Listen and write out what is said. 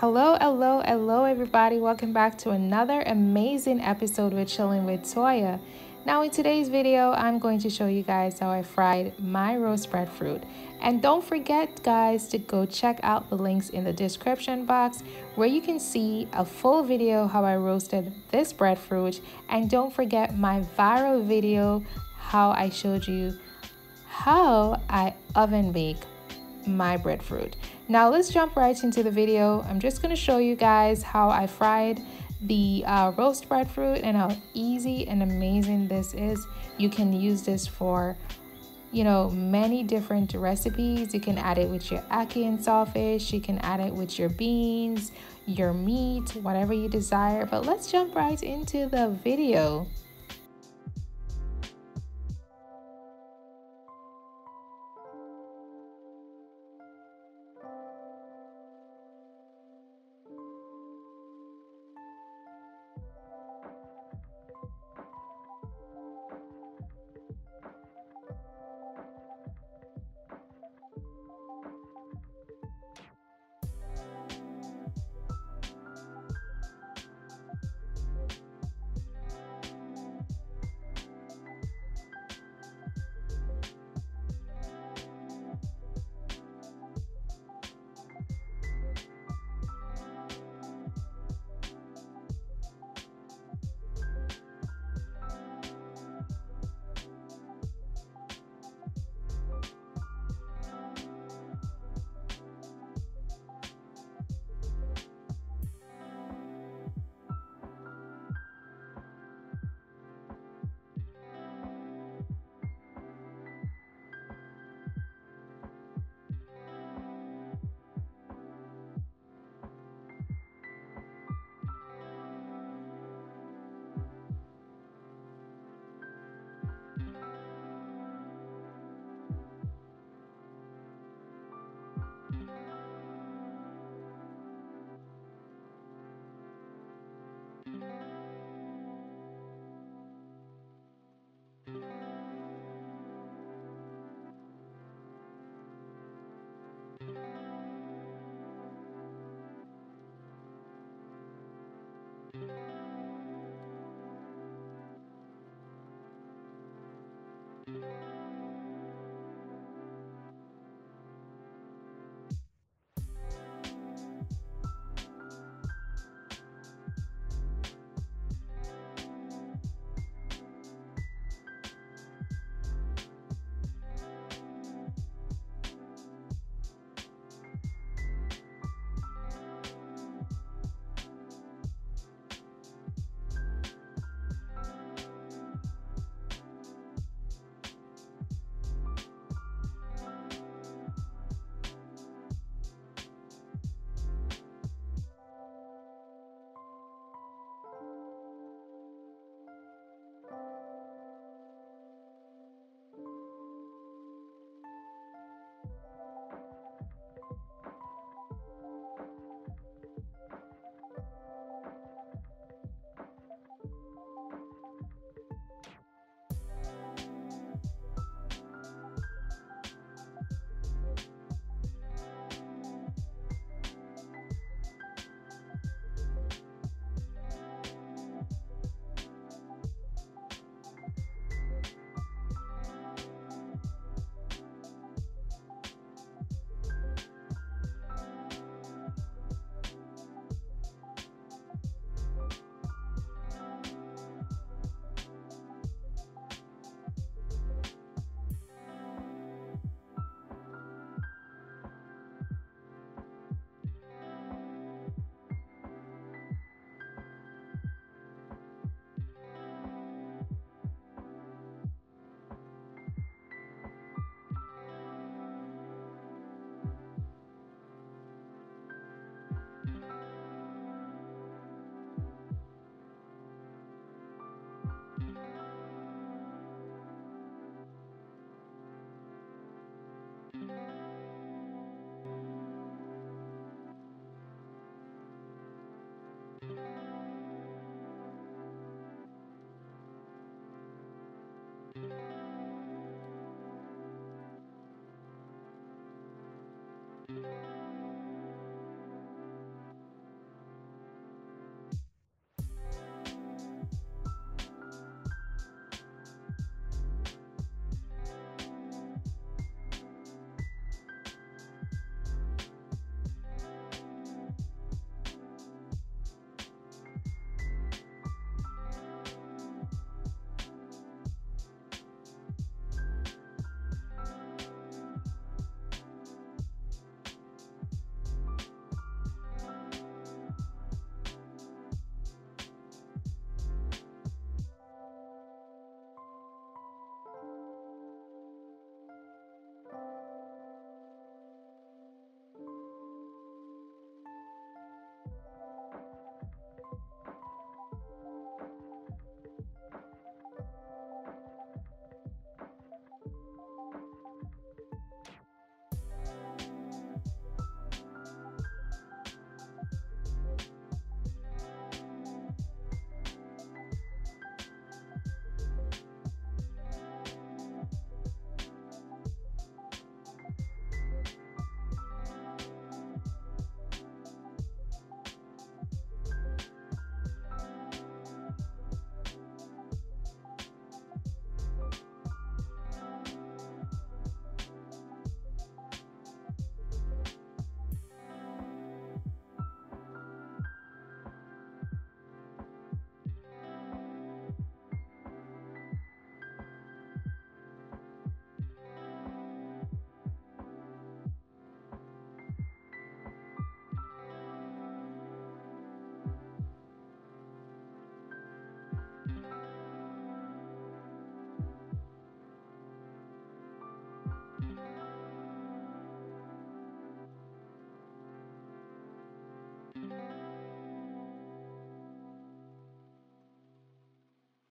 Hello, everybody. Welcome back to another amazing episode with Chilling with Toya. Now, in today's video, I'm going to show you guys how I fried my roast breadfruit. And don't forget, guys, to go check out the links in the description box where you can see a full video how I roasted this breadfruit. And don't forget my viral video how I showed you how I oven bake my breadfruit. Now let's jump right into the video. I'm just going to show you guys how I fried the roast breadfruit and how easy and amazing this is. You can use this for many different recipes. You can add it with your ackee and saltfish, you can add it with your beans, your meat, whatever you desire. But let's jump right into the video.